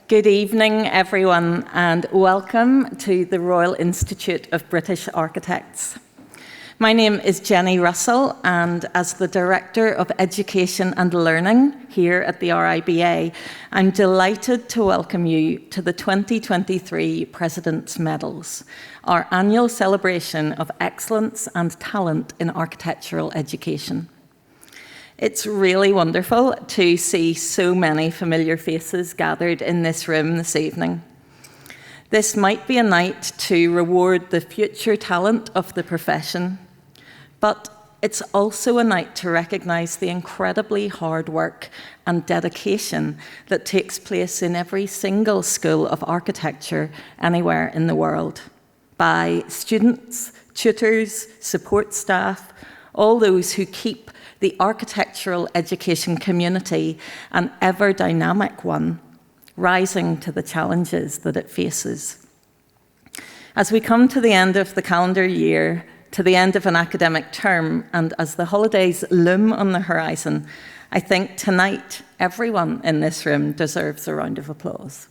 Good evening, everyone, and welcome to the Royal Institute of British Architects. My name is Jenny Russell, and as the Director of Education and Learning here at the RIBA, I'm delighted to welcome you to the 2023 President's Medals, our annual celebration of excellence and talent in architectural education. It's really wonderful to see so many familiar faces gathered in this room this evening. This might be a night to reward the future talent of the profession, but it's also a night to recognise the incredibly hard work and dedication that takes place in every single school of architecture anywhere in the world by students, tutors, support staff, all those who keep the architectural education community, an ever-dynamic one, rising to the challenges that it faces. As we come to the end of the calendar year, to the end of an academic term, and as the holidays loom on the horizon, I think tonight everyone in this room deserves a round of applause.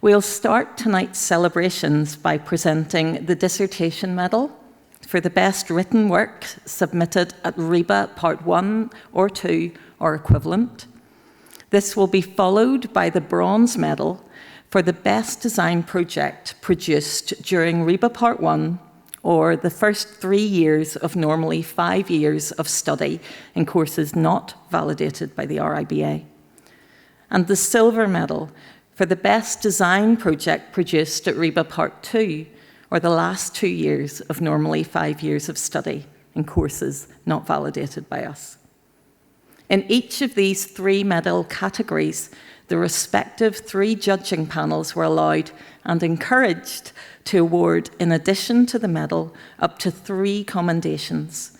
We'll start tonight's celebrations by presenting the Dissertation Medal for the best written work submitted at RIBA Part 1 or 2 or equivalent. This will be followed by the Bronze Medal for the best design project produced during RIBA Part 1 or the first 3 years of normally 5 years of study in courses not validated by the RIBA. And the Silver Medal for the best design project produced at RIBA Part 2, or the last 2 years of normally 5 years of study in courses not validated by us. In each of these 3 medal categories, the respective 3 judging panels were allowed and encouraged to award, in addition to the medal, up to 3 commendations.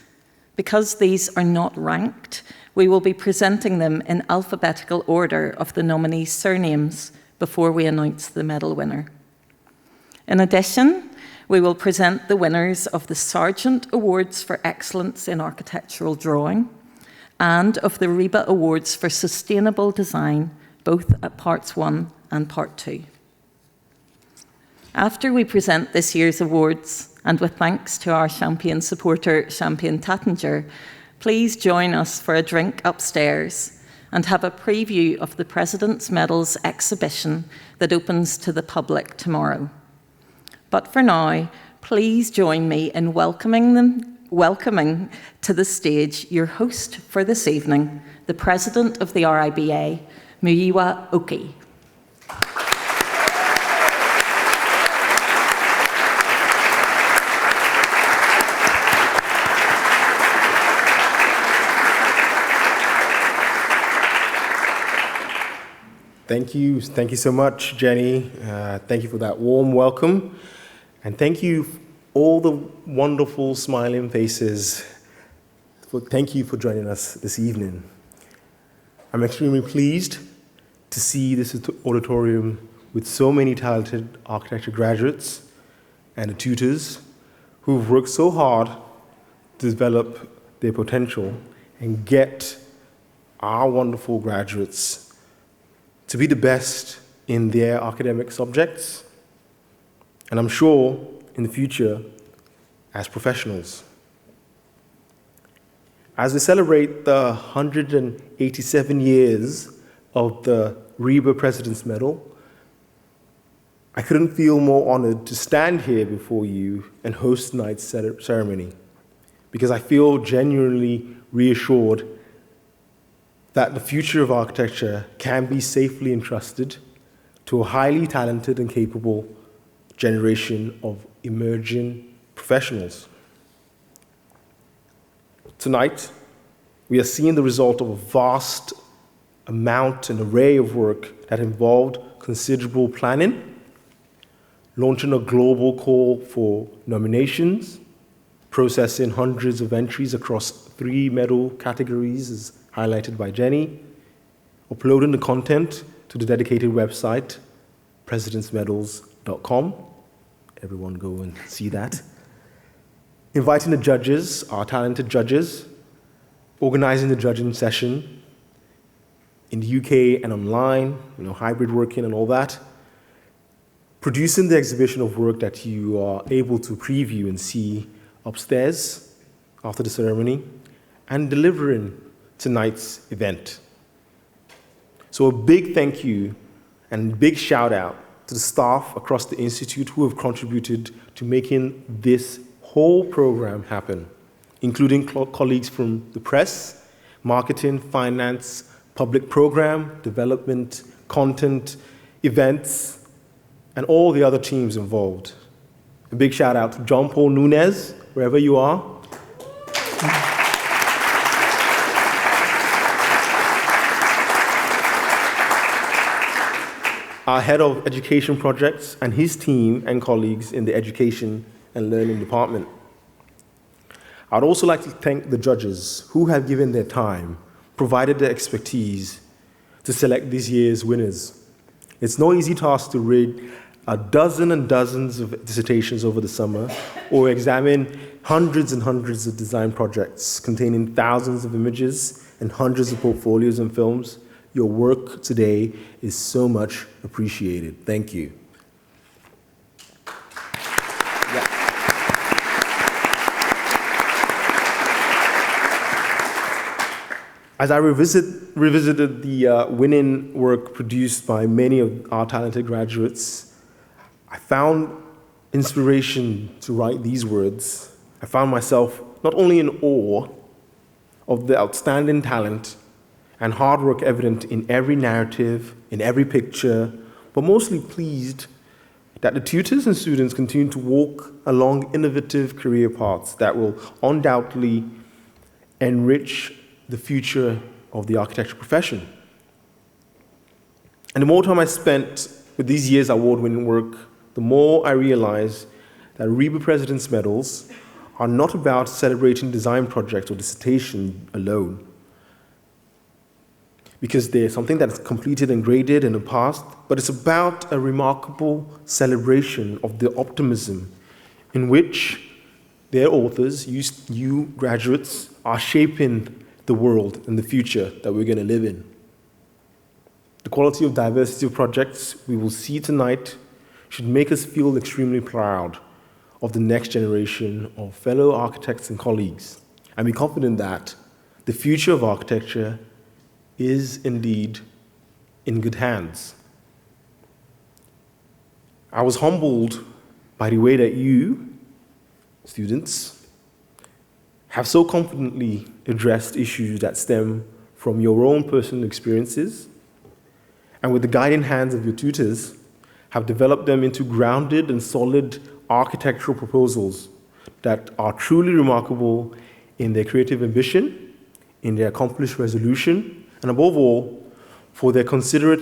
Because these are not ranked, we will be presenting them in alphabetical order of the nominees' surnames before we announce the medal winner. In addition, we will present the winners of the Sargent Awards for Excellence in Architectural Drawing and of the RIBA Awards for Sustainable Design, both at Parts 1 and Part 2. After we present this year's awards, and with thanks to our Champion supporter, Champion Tattinger, please join us for a drink upstairs and have a preview of the President's Medals exhibition that opens to the public tomorrow. But for now, please join me in welcoming to the stage your host for this evening, the President of the RIBA, Muyiwa Oki. Thank you so much, Jenny. Thank you for that warm welcome. And thank you, all the wonderful smiling faces. Thank you for joining us this evening. I'm extremely pleased to see this auditorium with so many talented architecture graduates and the tutors who've worked so hard to develop their potential and get our wonderful graduates to be the best in their academic subjects, and I'm sure in the future as professionals. As we celebrate the 187 years of the RIBA President's Medal, I couldn't feel more honored to stand here before you and host tonight's ceremony, because I feel genuinely reassured that the future of architecture can be safely entrusted to a highly talented and capable generation of emerging professionals. Tonight, we are seeing the result of a vast amount and array of work that involved considerable planning, launching a global call for nominations, processing hundreds of entries across 3 medal categories as highlighted by Jenny, uploading the content to the dedicated website, presidentsmedals.com. Everyone go and see that. inviting the judges, our talented judges, organizing the judging session in the UK and online, hybrid working and all that, producing the exhibition of work that you are able to preview and see upstairs after the ceremony, and delivering tonight's event. So a big thank you and big shout out to the staff across the Institute who have contributed to making this whole program happen, including colleagues from the press, marketing, finance, public program, development, content, events, and all the other teams involved. A big shout out to John Paul Nunez, wherever you are. Our head of education projects and his team and colleagues in the education and learning department. I'd also like to thank the judges who have given their time, provided their expertise to select this year's winners. It's no easy task to read a dozen and dozens of dissertations over the summer or examine hundreds and hundreds of design projects containing thousands of images and hundreds of portfolios and films. Your work today is so much appreciated. Thank you. As I revisited the winning work produced by many of our talented graduates, I found inspiration to write these words. I found myself not only in awe of the outstanding talent and hard work evident in every narrative, in every picture, but mostly pleased that the tutors and students continue to walk along innovative career paths that will undoubtedly enrich the future of the architecture profession. And the more time I spent with these years' award-winning work, the more I realized that RIBA President's Medals are not about celebrating design projects or dissertation alone, because they're something that's completed and graded in the past, but it's about a remarkable celebration of the optimism in which their authors, you graduates, are shaping the world and the future that we're going to live in. The quality of diversity of projects we will see tonight should make us feel extremely proud of the next generation of fellow architects and colleagues, and be confident that the future of architecture is indeed in good hands. I was humbled by the way that you, students, have so confidently addressed issues that stem from your own personal experiences, and with the guiding hands of your tutors, have developed them into grounded and solid architectural proposals that are truly remarkable in their creative ambition, in their accomplished resolution, and above all, for their considerate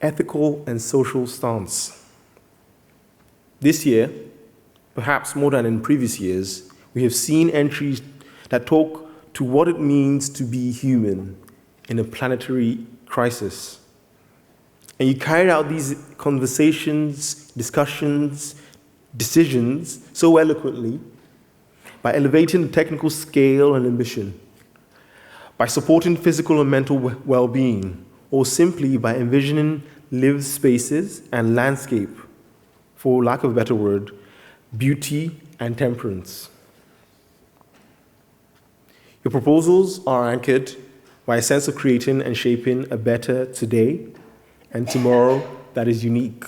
ethical and social stance. This year, perhaps more than in previous years, we have seen entries that talk to what it means to be human in a planetary crisis. And you carried out these conversations, discussions, decisions so eloquently by elevating the technical scale and ambition, by supporting physical and mental well-being, or simply by envisioning lived spaces and landscape, for lack of a better word, beauty and temperance. Your proposals are anchored by a sense of creating and shaping a better today and tomorrow that is unique.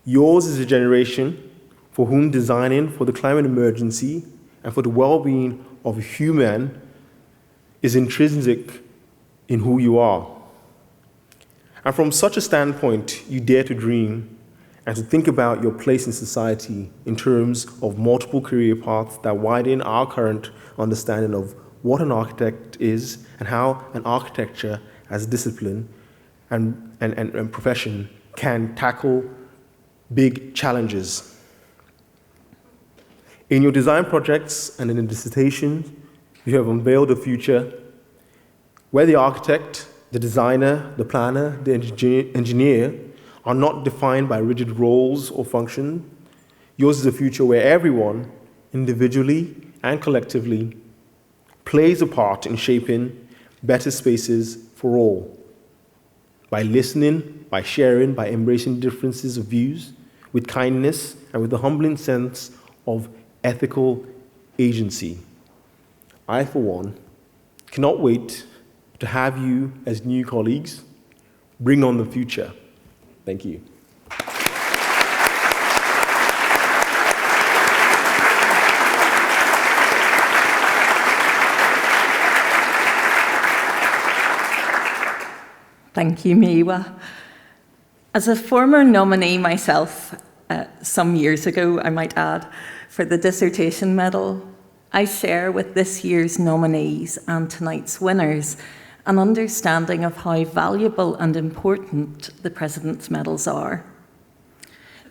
Yours is a generation for whom designing for the climate emergency and for the well-being of human is intrinsic in who you are. And from such a standpoint, you dare to dream and to think about your place in society in terms of multiple career paths that widen our current understanding of what an architect is and how an architecture as a discipline and profession can tackle big challenges. In your design projects and in the dissertation, you have unveiled a future where the architect, the designer, the planner, the engineer are not defined by rigid roles or function. Yours is a future where everyone individually and collectively, plays a part in shaping better spaces for all. By listening, by sharing, by embracing differences of views with kindness and with a humbling sense of ethical agency. I, for one, cannot wait to have you as new colleagues bring on the future. Thank you. Thank you, Miwa. As a former nominee myself, some years ago, I might add, for the dissertation medal, I share with this year's nominees and tonight's winners an understanding of how valuable and important the President's Medals are.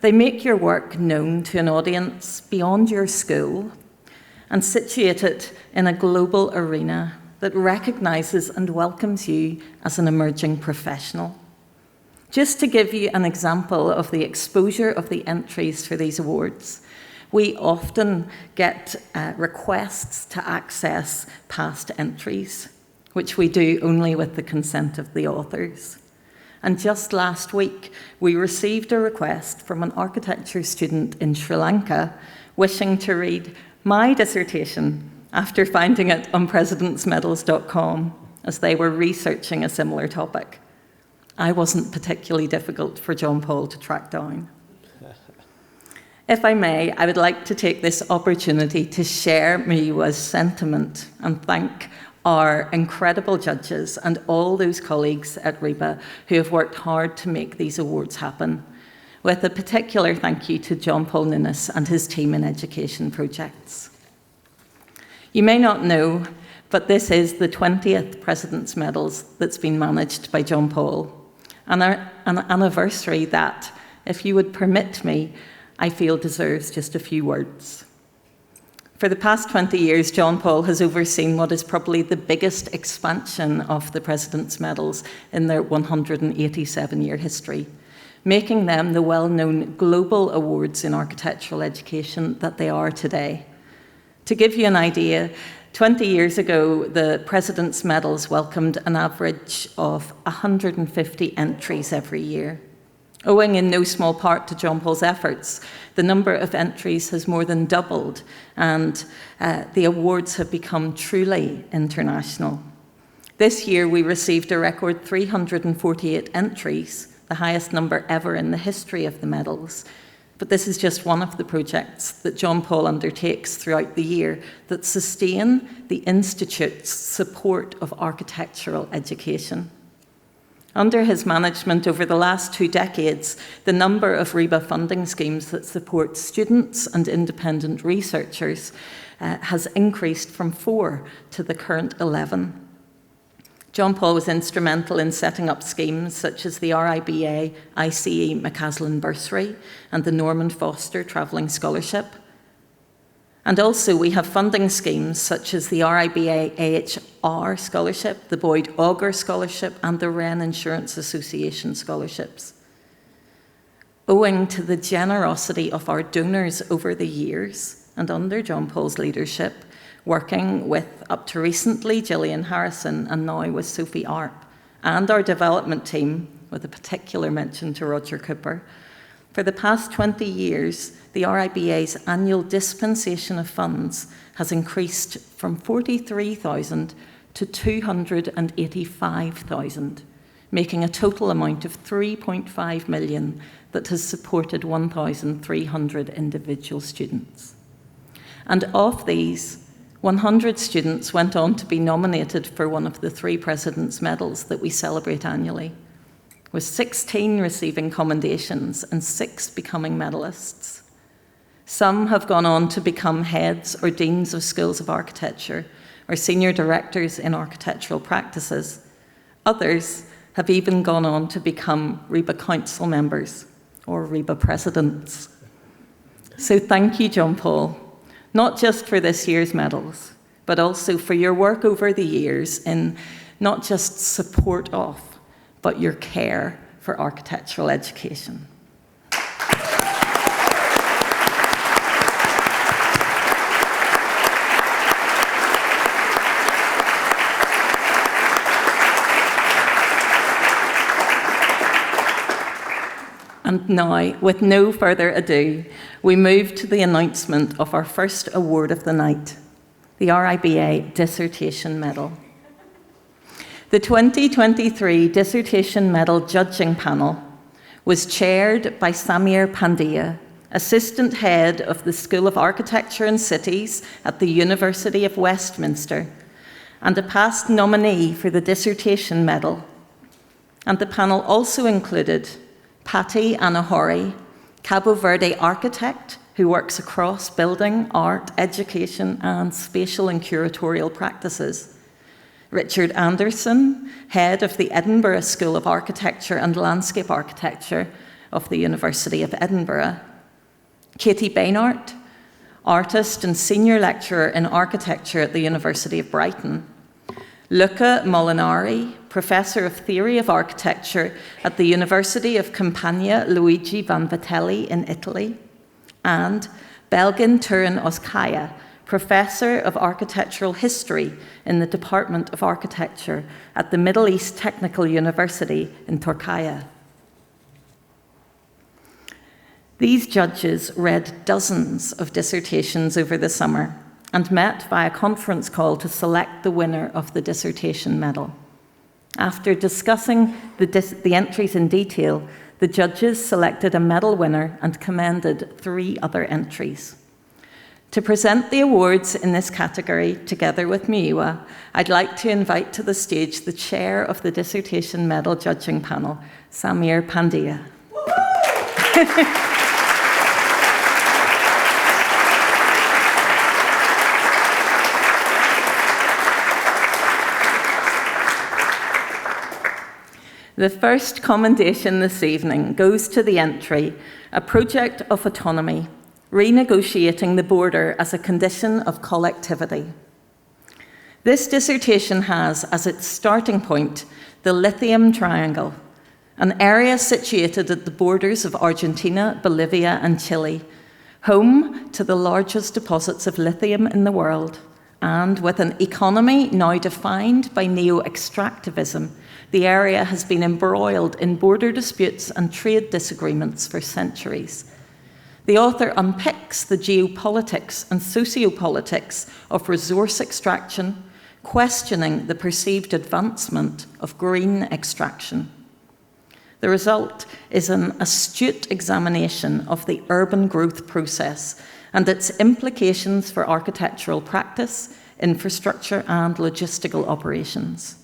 They make your work known to an audience beyond your school and situate it in a global arena that recognises and welcomes you as an emerging professional. Just to give you an example of the exposure of the entries for these awards, we often get requests to access past entries, which we do only with the consent of the authors. And just last week, we received a request from an architecture student in Sri Lanka wishing to read my dissertation after finding it on presidentsmedals.com as they were researching a similar topic. I wasn't particularly difficult for John Paul to track down. If I may, I would like to take this opportunity to share Miwa's sentiment and thank our incredible judges and all those colleagues at RIBA who have worked hard to make these awards happen, with a particular thank you to John Paul Nunes and his team in education projects. You may not know, but this is the 20th President's Medals that's been managed by John Paul, and an anniversary that, if you would permit me, I feel deserves just a few words. For the past 20 years, John Paul has overseen what is probably the biggest expansion of the President's Medals in their 187-year history, making them the well-known global awards in architectural education that they are today. To give you an idea, 20 years ago, the President's Medals welcomed an average of 150 entries every year. Owing in no small part to John Paul's efforts, the number of entries has more than doubled, and the awards have become truly international. This year, we received a record 348 entries, the highest number ever in the history of the medals. But this is just one of the projects that John Paul undertakes throughout the year that sustain the Institute's support of architectural education. Under his management over the last 2 decades, the number of RIBA funding schemes that support students and independent researchers has increased from 4 to the current 11. John Paul was instrumental in setting up schemes such as the RIBA ICE McCaslin Bursary and the Norman Foster Travelling Scholarship. And also we have funding schemes such as the RIBA AHR Scholarship, the Boyd Auger Scholarship, and the Wren Insurance Association Scholarships. Owing to the generosity of our donors over the years and under John Paul's leadership, working with, up to recently, Gillian Harrison, and now with Sophie Arp, and our development team, with a particular mention to Roger Cooper. For the past 20 years, the RIBA's annual dispensation of funds has increased from 43,000 to 285,000, making a total amount of 3.5 million that has supported 1,300 individual students. And of these, 100 students went on to be nominated for one of the 3 President's Medals that we celebrate annually, with 16 receiving commendations and 6 becoming medalists. Some have gone on to become heads or deans of schools of architecture or senior directors in architectural practices. Others have even gone on to become RIBA council members or RIBA presidents. So thank you, John Paul, not just for this year's medals, but also for your work over the years in not just support of, but your care for architectural education. And now, with no further ado, we move to the announcement of our first award of the night, the RIBA Dissertation Medal. The 2023 Dissertation Medal Judging Panel was chaired by Samir Pandya, Assistant Head of the School of Architecture and Cities at the University of Westminster, and a past nominee for the Dissertation Medal. And the panel also included Patty Anahori, Cabo Verde architect who works across building, art, education, and spatial and curatorial practices; Richard Anderson, head of the Edinburgh School of Architecture and Landscape Architecture of the University of Edinburgh; Katie Baynard, artist and senior lecturer in architecture at the University of Brighton; Luca Molinari, professor of theory of architecture at the University of Campania Luigi Vanvitelli in Italy; and Belgin Turin Oskaya, professor of architectural history in the Department of Architecture at the Middle East Technical University in Turkey. These judges read dozens of dissertations over the summer and met via conference call to select the winner of the Dissertation Medal. After discussing the entries in detail, the judges selected a medal winner and commended 3 other entries. To present the awards in this category, together with Miwa, I'd like to invite to the stage the chair of the Dissertation Medal Judging Panel, Samir Pandya. The first commendation this evening goes to the entry, A Project of Autonomy, Renegotiating the Border as a Condition of Collectivity. This dissertation has as its starting point the Lithium Triangle, an area situated at the borders of Argentina, Bolivia, and Chile, home to the largest deposits of lithium in the world, and with an economy now defined by neo-extractivism. The area has been embroiled in border disputes and trade disagreements for centuries. The author unpicks the geopolitics and sociopolitics of resource extraction, questioning the perceived advancement of green extraction. The result is an astute examination of the urban growth process and its implications for architectural practice, infrastructure, and logistical operations.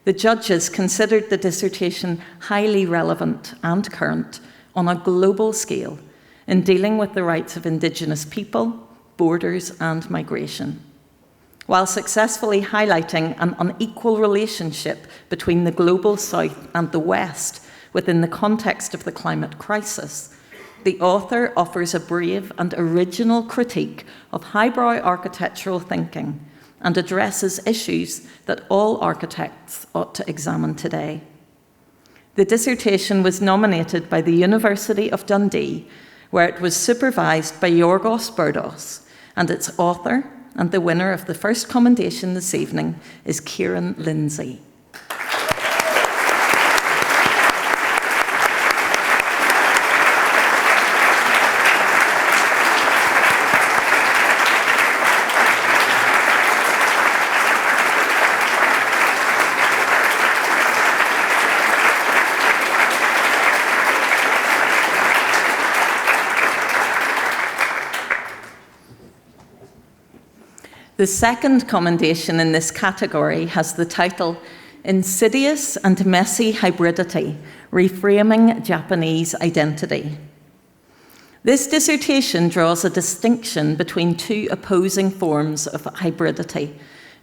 The judges considered the dissertation highly relevant and current on a global scale in dealing with the rights of Indigenous people, borders, and migration, while successfully highlighting an unequal relationship between the global South and the West within the context of the climate crisis. The author offers a brave and original critique of highbrow architectural thinking and addresses issues that all architects ought to examine today. The dissertation was nominated by the University of Dundee, where it was supervised by Yorgos Berdos, and its author and the winner of the first commendation this evening is Kieran Lindsay. The second commendation in this category has the title, Insidious and Messy Hybridity, Reframing Japanese Identity. This dissertation draws a distinction between 2 opposing forms of hybridity,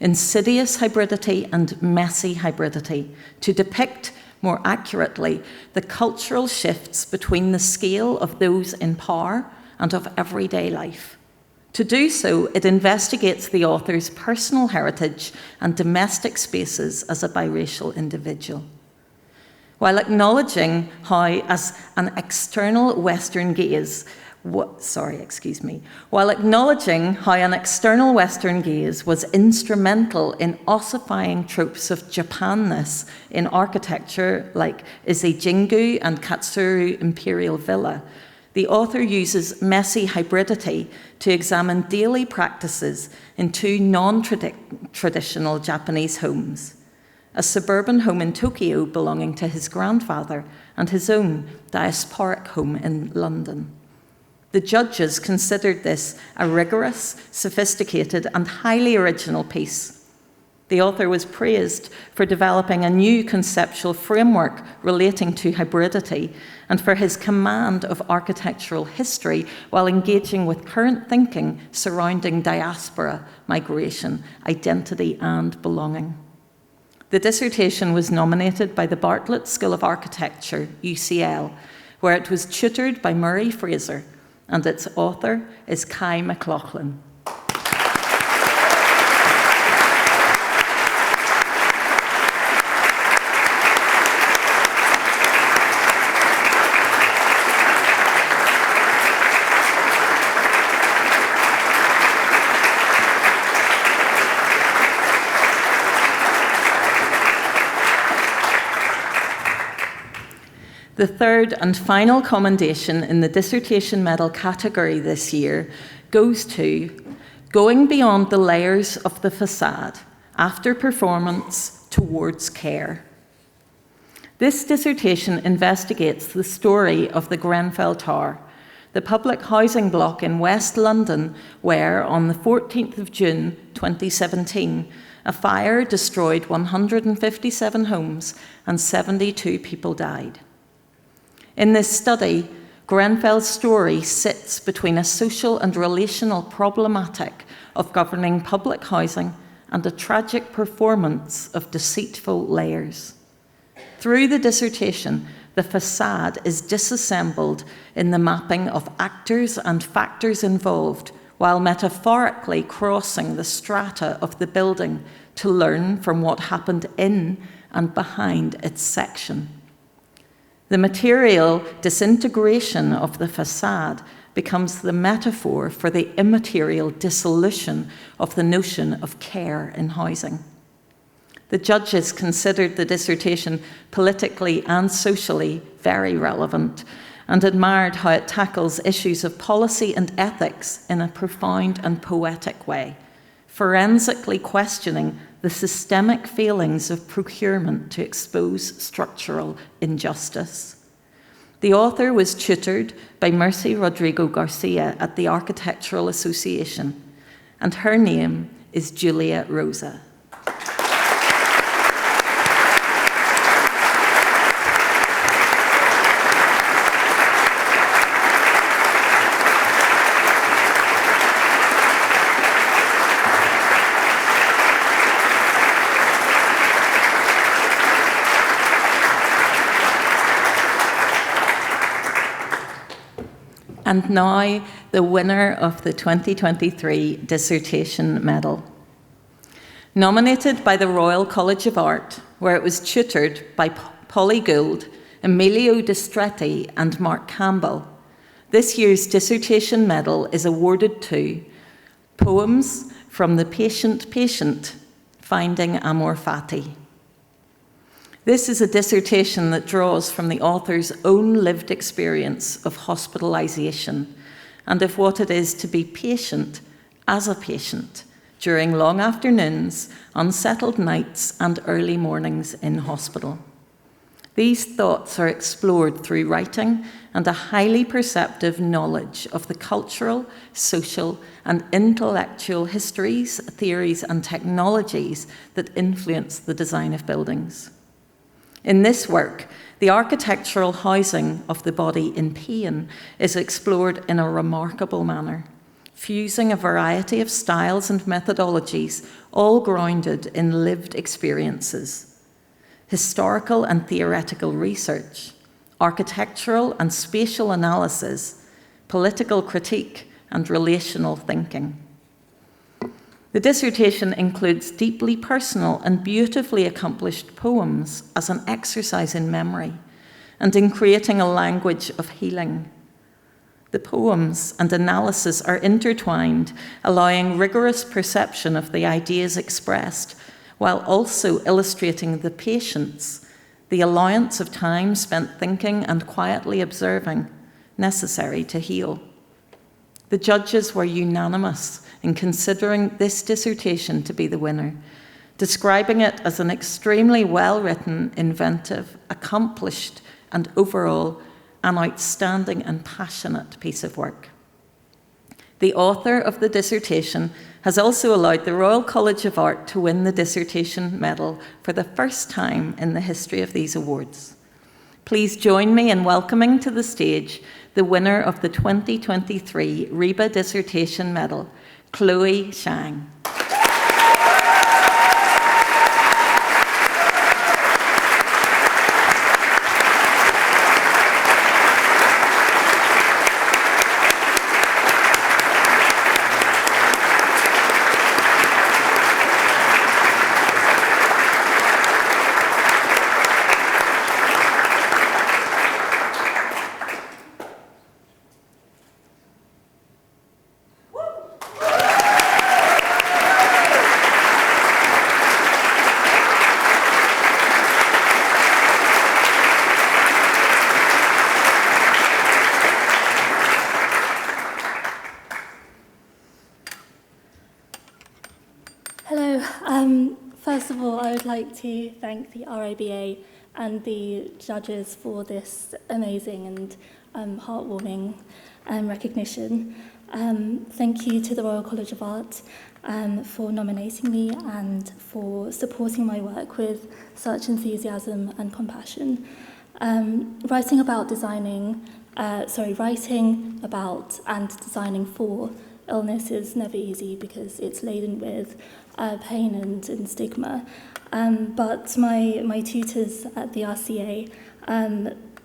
insidious hybridity and messy hybridity, to depict more accurately the cultural shifts between the scale of those in power and of everyday life. To do so, it investigates the author's personal heritage and domestic spaces as a biracial individual, while acknowledging how, as an external Western gaze, while acknowledging how an external Western gaze was instrumental in ossifying tropes of Japanness in architecture like Ise-Jingu and Katsuru Imperial Villa, the author uses messy hybridity to examine daily practices in two non-traditional Japanese homes: a suburban home in Tokyo belonging to his grandfather and his own diasporic home in London. The judges considered this a rigorous, sophisticated, and highly original piece. The author was praised for developing a new conceptual framework relating to hybridity and for his command of architectural history while engaging with current thinking surrounding diaspora, migration, identity, and belonging. The dissertation was nominated by the Bartlett School of Architecture, UCL, where it was tutored by Murray Fraser, and its author is Kai McLaughlin. The third and final commendation in the dissertation medal category this year goes to going beyond the layers of the facade after performance towards care. This dissertation investigates the story of the Grenfell Tower, the public housing block in West London where, on the 14th of June 2017, a fire destroyed 157 homes and 72 people died. In this study, Grenfell's story sits between a social and relational problematic of governing public housing and a tragic performance of deceitful layers. Through the dissertation, the facade is disassembled in the mapping of actors and factors involved, while metaphorically crossing the strata of the building to learn from what happened in and behind its section. The material disintegration of the facade becomes the metaphor for the immaterial dissolution of the notion of care in housing. The judges considered the dissertation politically and socially very relevant and admired how it tackles issues of policy and ethics in a profound and poetic way, forensically questioning the systemic failings of procurement to expose structural injustice. The author was tutored by Mercy Rodrigo Garcia at the Architectural Association, and her name is Julia Rosa. And now, the winner of the 2023 Dissertation Medal. Nominated by the Royal College of Art, where it was tutored by Polly Gould, Emilio Distretti, and Mark Campbell, this year's Dissertation Medal is awarded to Poems from the Patient, Finding Amor Fati. This is a dissertation that draws from the author's own lived experience of hospitalization and of what it is to be patient as a patient during long afternoons, unsettled nights, and early mornings in hospital. These thoughts are explored through writing and a highly perceptive knowledge of the cultural, social, and intellectual histories, theories, and technologies that influence the design of buildings. In this work, the architectural housing of the body in pain is explored in a remarkable manner, fusing a variety of styles and methodologies, all grounded in lived experiences, historical and theoretical research, architectural and spatial analysis, political critique, and relational thinking. The dissertation includes deeply personal and beautifully accomplished poems as an exercise in memory and in creating a language of healing. The poems and analysis are intertwined, allowing rigorous perception of the ideas expressed, while also illustrating the patience, the allowance of time spent thinking and quietly observing, necessary to heal. The judges were unanimous in considering this dissertation to be the winner, describing it as an extremely well-written, inventive, accomplished, and overall an outstanding and passionate piece of work. The author of the dissertation has also allowed the Royal College of Art to win the dissertation medal for the first time in the history of these awards. Please join me in welcoming to the stage the winner of the 2023 RIBA Dissertation Medal, Chloe Shang. First of all, I would like to thank the RIBA and the judges for this amazing and heartwarming recognition. Thank you to the Royal College of Art for nominating me and for supporting my work with such enthusiasm and compassion. Writing about and designing for illness is never easy because it's laden with pain and stigma. But my tutors at the RCA,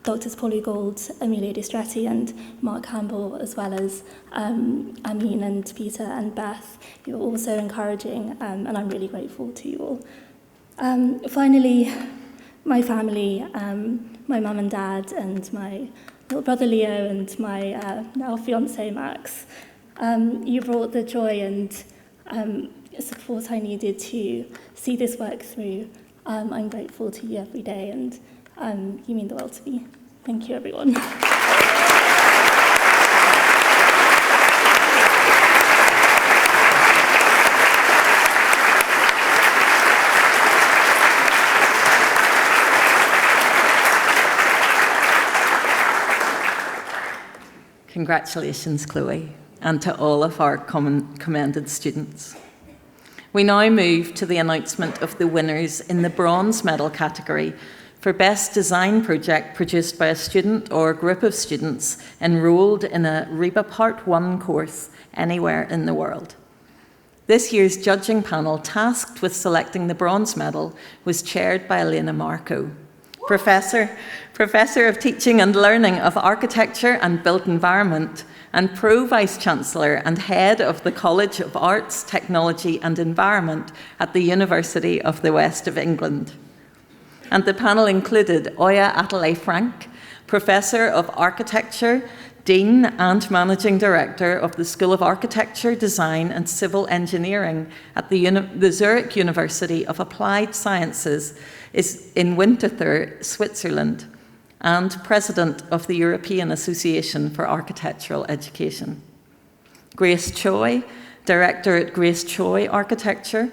Drs. Polly Gold, Amelia Distretti and Mark Campbell, as well as Amin and Peter and Beth, you're all so encouraging, and I'm really grateful to you all. Finally, my family, my mum and dad and my little brother Leo and my now fiancé Max. You brought the joy and support I needed to see this work through. I'm grateful to you every day, and you mean the world to me. Thank you, everyone. Congratulations, Chloe, and to all of our commended students. We now move to the announcement of the winners in the bronze medal category for Best Design Project produced by a student or a group of students enrolled in a RIBA Part 1 course anywhere in the world. This year's judging panel tasked with selecting the bronze medal was chaired by Elena Marco, Professor of Teaching and Learning of Architecture and Built Environment, and Pro-Vice-Chancellor and Head of the College of Arts, Technology and Environment at the University of the West of England. And the panel included Oya Atalay-Frank, Professor of Architecture, Dean and Managing Director of the School of Architecture, Design and Civil Engineering at the Zurich University of Applied Sciences in Winterthur, Switzerland, and President of the European Association for Architectural Education. Grace Choi, Director at Grace Choi Architecture,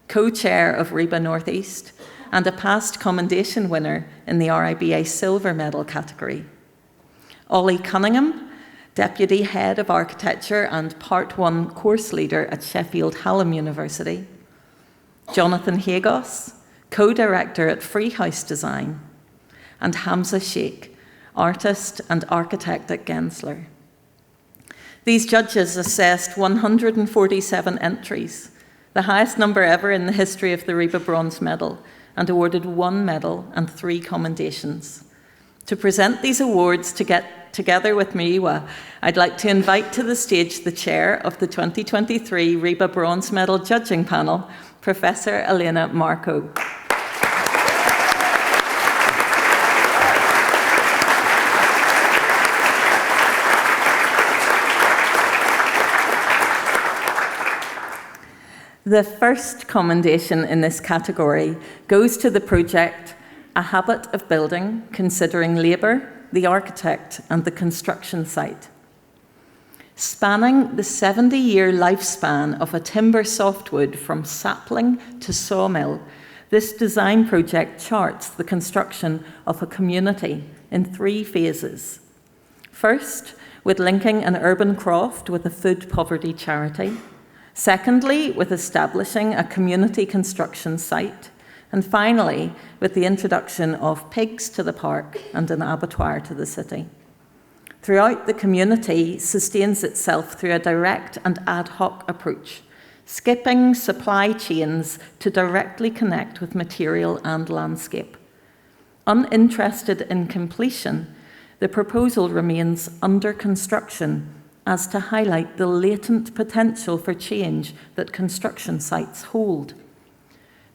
Co-Chair of RIBA Northeast, and a past commendation winner in the RIBA Silver Medal category. Ollie Cunningham, Deputy Head of Architecture and Part 1 Course Leader at Sheffield Hallam University. Jonathan Hagos, Co-Director at Free House Design, and Hamza Sheikh, Artist and Architect at Gensler. These judges assessed 147 entries, the highest number ever in the history of the RIBA Bronze Medal, and awarded 1 medal and 3 commendations. To present these awards together with Miwa, I'd like to invite to the stage the chair of the 2023 RIBA Bronze Medal judging panel, Professor Elena Marco. The first commendation in this category goes to the project A Habit of Building, Considering Labour, the Architect and the Construction Site. Spanning the 70-year lifespan of a timber softwood from sapling to sawmill, this design project charts the construction of a community in 3 phases. First, with linking an urban croft with a food poverty charity. Secondly, with establishing a community construction site. And finally, with the introduction of pigs to the park and an abattoir to the city. Throughout, the community sustains itself through a direct and ad hoc approach, skipping supply chains to directly connect with material and landscape. Uninterested in completion, the proposal remains under construction as to highlight the latent potential for change that construction sites hold.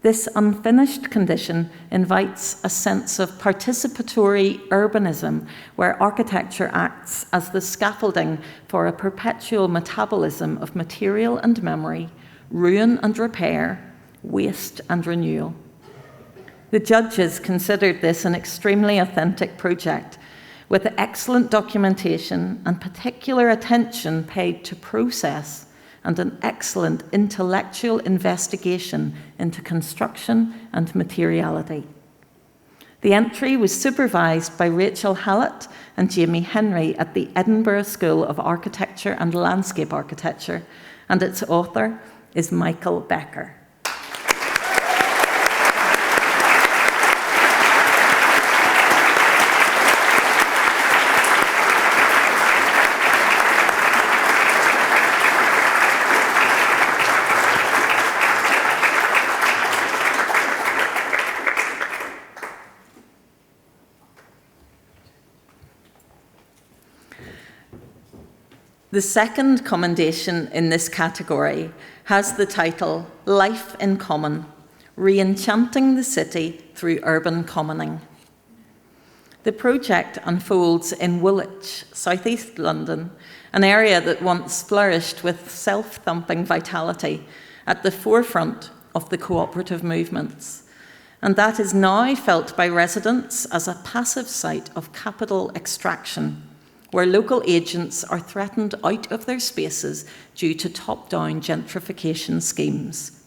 This unfinished condition invites a sense of participatory urbanism where architecture acts as the scaffolding for a perpetual metabolism of material and memory, ruin and repair, waste and renewal. The judges considered this an extremely authentic project with excellent documentation and particular attention paid to process and an excellent intellectual investigation into construction and materiality. The entry was supervised by Rachel Hallett and Jamie Henry at the Edinburgh School of Architecture and Landscape Architecture, and its author is Michael Becker. The second commendation in this category has the title Life in Common, Re-enchanting the City Through Urban Commoning. The project unfolds in Woolwich, southeast London, an area that once flourished with self-thumping vitality at the forefront of the cooperative movements, and that is now felt by residents as a passive site of capital extraction, where local agents are threatened out of their spaces due to top-down gentrification schemes.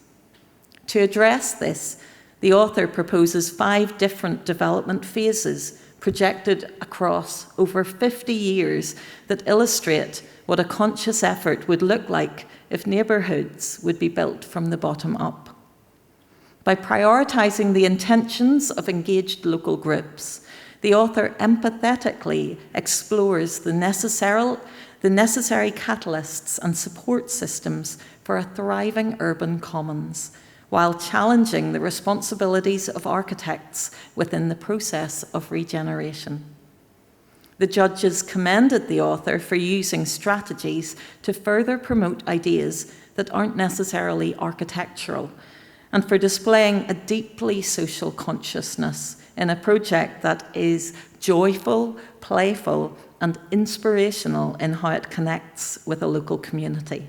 To address this, the author proposes 5 different development phases projected across over 50 years that illustrate what a conscious effort would look like if neighbourhoods would be built from the bottom up. By prioritising the intentions of engaged local groups, the author empathetically explores the necessary catalysts and support systems for a thriving urban commons, while challenging the responsibilities of architects within the process of regeneration. The judges commended the author for using strategies to further promote ideas that aren't necessarily architectural, and for displaying a deeply social consciousness in a project that is joyful, playful, and inspirational in how it connects with a local community.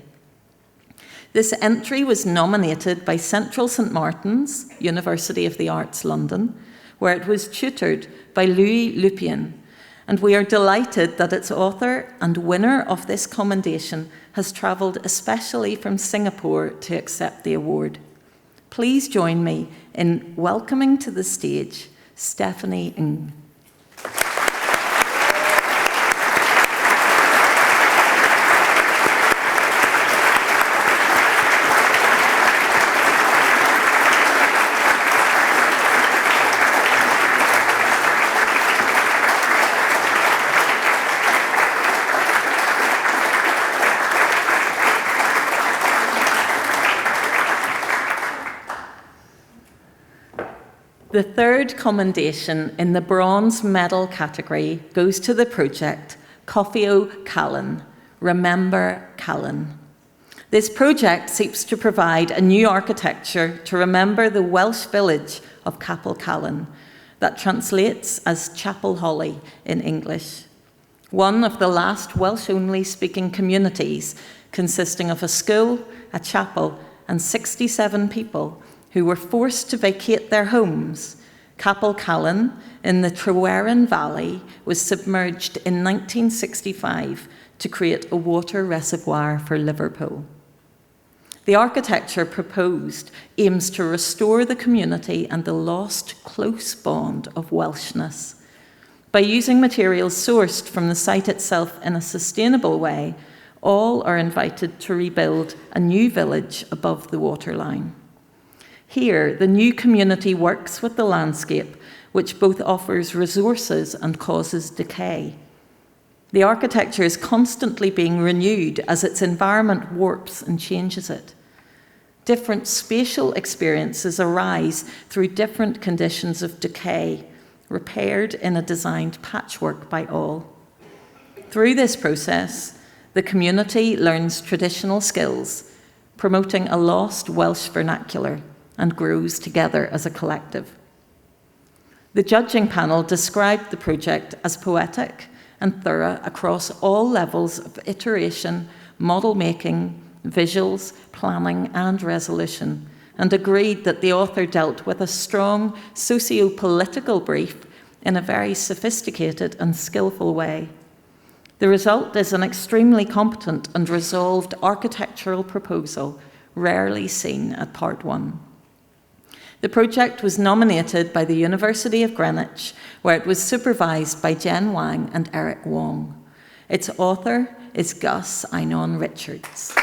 This entry was nominated by Central St Martin's, University of the Arts London, where it was tutored by Louis Lupien, and we are delighted that its author and winner of this commendation has travelled especially from Singapore to accept the award. Please join me in welcoming to the stage Stephanie Ng. The third commendation in the bronze medal category goes to the project Coffeo Callan, Remember Callan. This project seeks to provide a new architecture to remember the Welsh village of Capel Callan, that translates as Chapel Holly in English. One of the last Welsh-only speaking communities consisting of a school, a chapel, and 67 people who were forced to vacate their homes. Capel Callan in the Tryweryn Valley was submerged in 1965 to create a water reservoir for Liverpool. The architecture proposed aims to restore the community and the lost close bond of Welshness. By using materials sourced from the site itself in a sustainable way, all are invited to rebuild a new village above the waterline. Here, the new community works with the landscape, which both offers resources and causes decay. The architecture is constantly being renewed as its environment warps and changes it. Different spatial experiences arise through different conditions of decay, repaired in a designed patchwork by all. Through this process, the community learns traditional skills, promoting a lost Welsh vernacular, and grows together as a collective. The judging panel described the project as poetic and thorough across all levels of iteration, model making, visuals, planning, and resolution, and agreed that the author dealt with a strong socio-political brief in a very sophisticated and skillful way. The result is an extremely competent and resolved architectural proposal, rarely seen at Part 1. The project was nominated by the University of Greenwich, where it was supervised by Jen Wang and Eric Wong. Its author is Gus Einon Richards.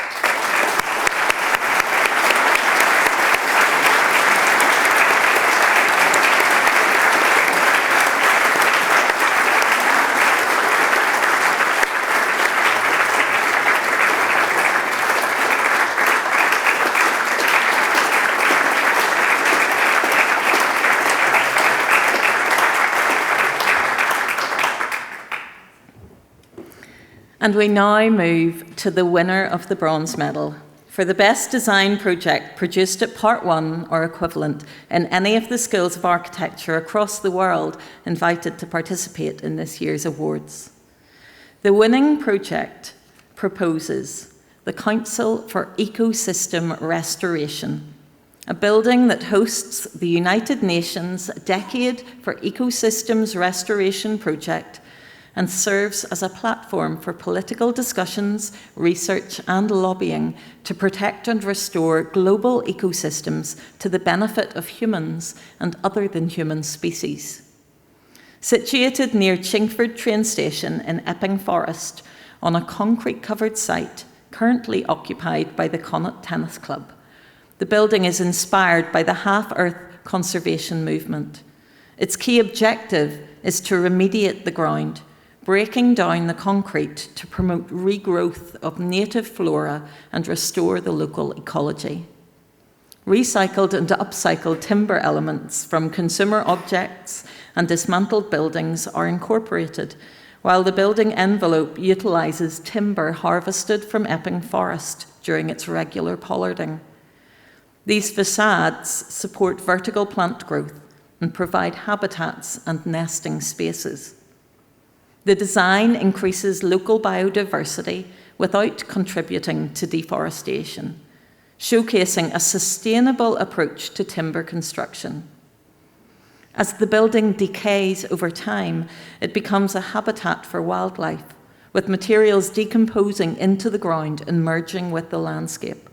And we now move to the winner of the bronze medal for the best design project produced at Part 1 or equivalent in any of the schools of architecture across the world invited to participate in this year's awards. The winning project proposes the Council for Ecosystem Restoration, a building that hosts the United Nations Decade for Ecosystems Restoration project and serves as a platform for political discussions, research, and lobbying to protect and restore global ecosystems to the benefit of humans and other than human species. Situated near Chingford train station in Epping Forest, on a concrete-covered site currently occupied by the Connaught Tennis Club, the building is inspired by the half-earth conservation movement. Its key objective is to remediate the ground, breaking down the concrete to promote regrowth of native flora and restore the local ecology. Recycled and upcycled timber elements from consumer objects and dismantled buildings are incorporated, while the building envelope utilises timber harvested from Epping Forest during its regular pollarding. These facades support vertical plant growth and provide habitats and nesting spaces. The design increases local biodiversity without contributing to deforestation, showcasing a sustainable approach to timber construction. As the building decays over time, it becomes a habitat for wildlife, with materials decomposing into the ground and merging with the landscape.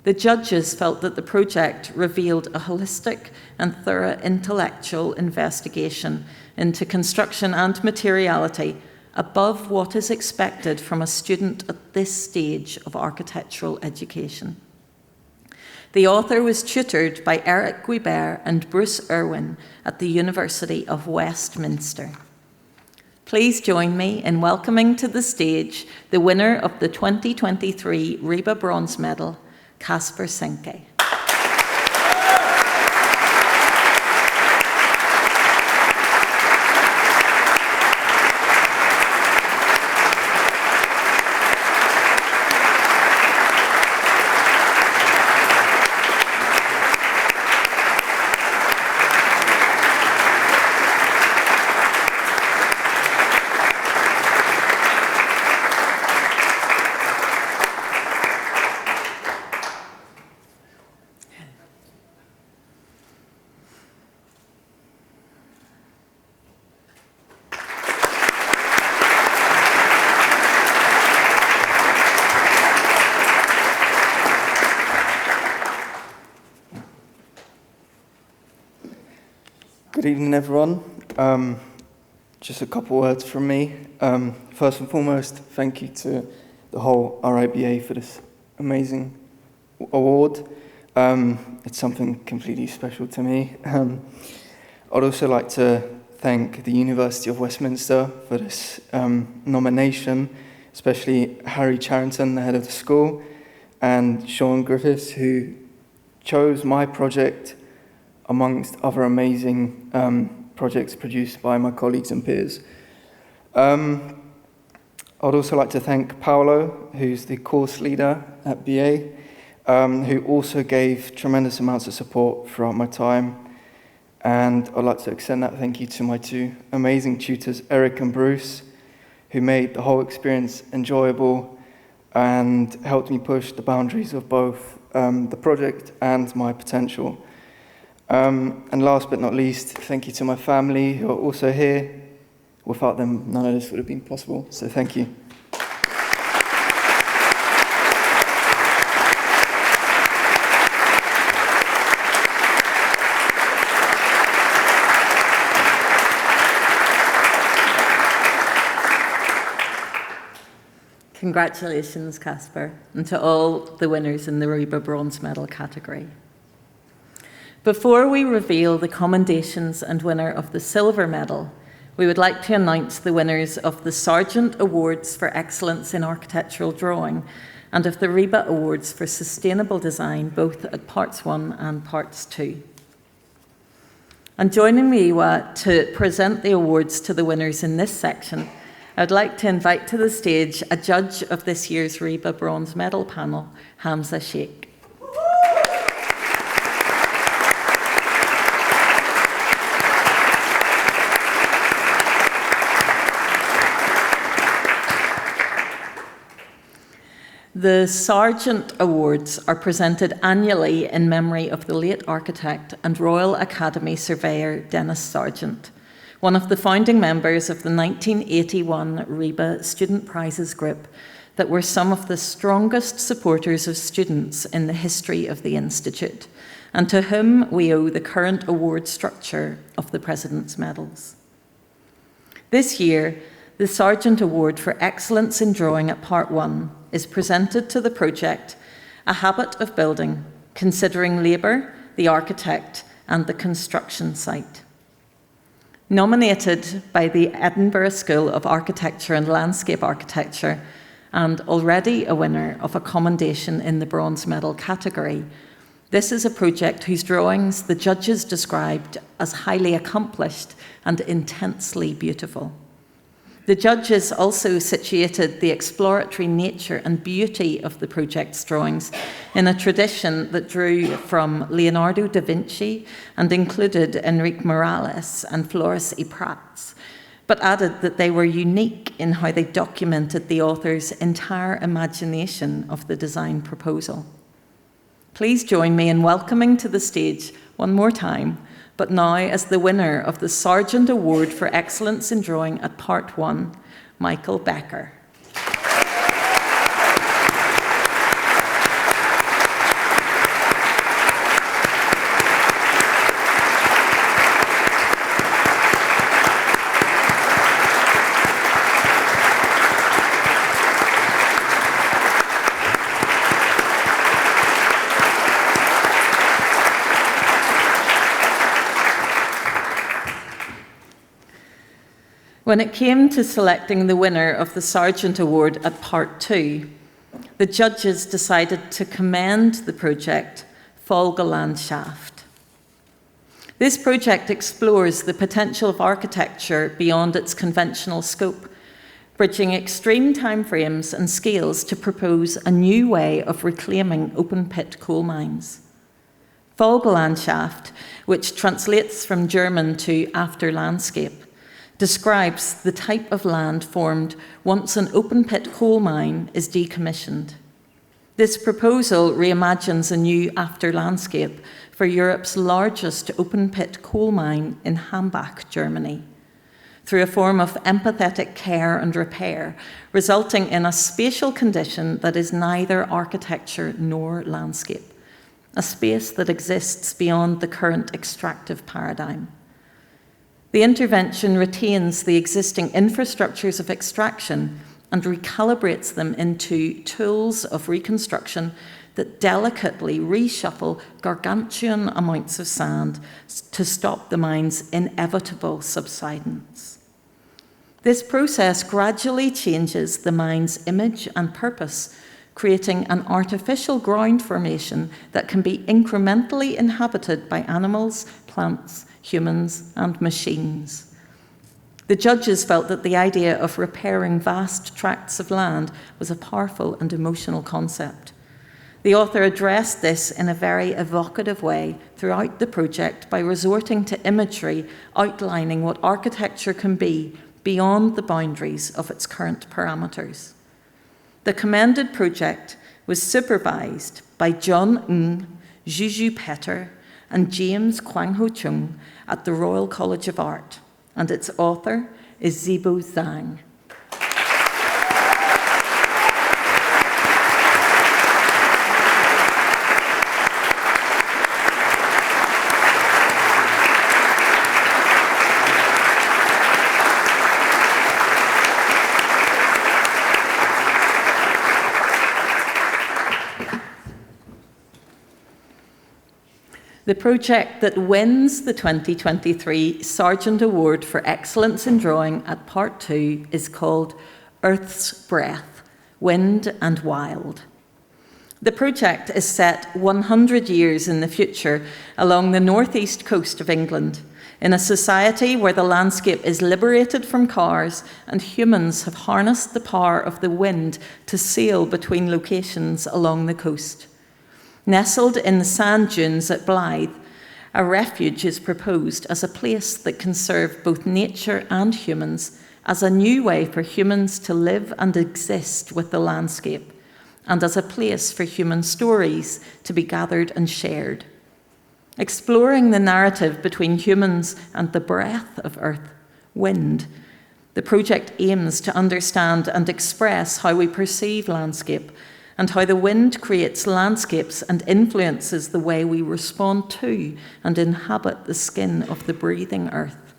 The judges felt that the project revealed a holistic and thorough intellectual investigation into construction and materiality above what is expected from a student at this stage of architectural education. The author was tutored by Eric Guibert and Bruce Irwin at the University of Westminster. Please join me in welcoming to the stage the winner of the 2023 RIBA Bronze Medal, Kasper Senke. Good evening, everyone. Just a couple words from me. First and foremost, thank you to the whole RIBA for this amazing award. It's something completely special to me. I'd also like to thank the University of Westminster for this nomination, especially Harry Charrington, the head of the school, and Sean Griffiths, who chose my project amongst other amazing projects produced by my colleagues and peers. I'd also like to thank Paolo, who's the course leader at BA, who also gave tremendous amounts of support throughout my time. And I'd like to extend that thank you to my two amazing tutors, Eric and Bruce, who made the whole experience enjoyable and helped me push the boundaries of both the project and my potential. And last but not least, thank you to my family who are also here. Without them, none of this would have been possible, so thank you. Congratulations, Casper, and to all the winners in the RIBA Bronze Medal category. Before we reveal the commendations and winner of the Silver Medal, we would like to announce the winners of the Sargent Awards for Excellence in Architectural Drawing and of the RIBA Awards for Sustainable Design, both at Parts 1 and Parts 2. And joining me to present the awards to the winners in this section, I'd like to invite to the stage a judge of this year's RIBA Bronze Medal panel, Hamza Sheikh. The Sargent Awards are presented annually in memory of the late architect and Royal Academy surveyor Dennis Sargent, one of the founding members of the 1981 RIBA Student Prizes group that were some of the strongest supporters of students in the history of the Institute, and to whom we owe the current award structure of the President's Medals. This year, the Sargent Award for Excellence in Drawing at Part 1 is presented to the project A Habit of Building, Considering Labour, the Architect and the Construction Site. Nominated by the Edinburgh School of Architecture and Landscape Architecture, and already a winner of a commendation in the Bronze Medal category, this is a project whose drawings the judges described as highly accomplished and intensely beautiful. The judges also situated the exploratory nature and beauty of the project's drawings in a tradition that drew from Leonardo da Vinci and included Enrique Morales and Flores y Prats, but added that they were unique in how they documented the author's entire imagination of the design proposal. Please join me in welcoming to the stage one more time, but now as the winner of the Sargent Award for Excellence in Drawing at Part 1, Michael Becker. When it came to selecting the winner of the Sargent Award at Part 2, the judges decided to commend the project Folgelandschaft. This project explores the potential of architecture beyond its conventional scope, bridging extreme timeframes and scales to propose a new way of reclaiming open-pit coal mines. Folgelandschaft, which translates from German to after landscape, describes the type of land formed once an open-pit coal mine is decommissioned. This proposal reimagines a new after landscape for Europe's largest open-pit coal mine in Hambach, Germany, through a form of empathetic care and repair, resulting in a spatial condition that is neither architecture nor landscape, a space that exists beyond the current extractive paradigm. The intervention retains the existing infrastructures of extraction and recalibrates them into tools of reconstruction that delicately reshuffle gargantuan amounts of sand to stop the mine's inevitable subsidence. This process gradually changes the mine's image and purpose, creating an artificial ground formation that can be incrementally inhabited by animals, plants, humans, and machines. The judges felt that the idea of repairing vast tracts of land was a powerful and emotional concept. The author addressed this in a very evocative way throughout the project by resorting to imagery outlining what architecture can be beyond the boundaries of its current parameters. The commended project was supervised by John Ng, Juju Petter, and James Kwang Ho Chung at the Royal College of Art, and its author is Zibo Zhang. The project that wins the 2023 Sargent Award for Excellence in Drawing at Part 2 is called Earth's Breath, Wind and Wild. The project is set 100 years in the future along the northeast coast of England, in a society where the landscape is liberated from cars and humans have harnessed the power of the wind to sail between locations along the coast. Nestled in the sand dunes at Blythe, a refuge is proposed as a place that can serve both nature and humans as a new way for humans to live and exist with the landscape, and as a place for human stories to be gathered and shared. Exploring the narrative between humans and the breath of earth, wind, the project aims to understand and express how we perceive landscape and how the wind creates landscapes and influences the way we respond to and inhabit the skin of the breathing earth.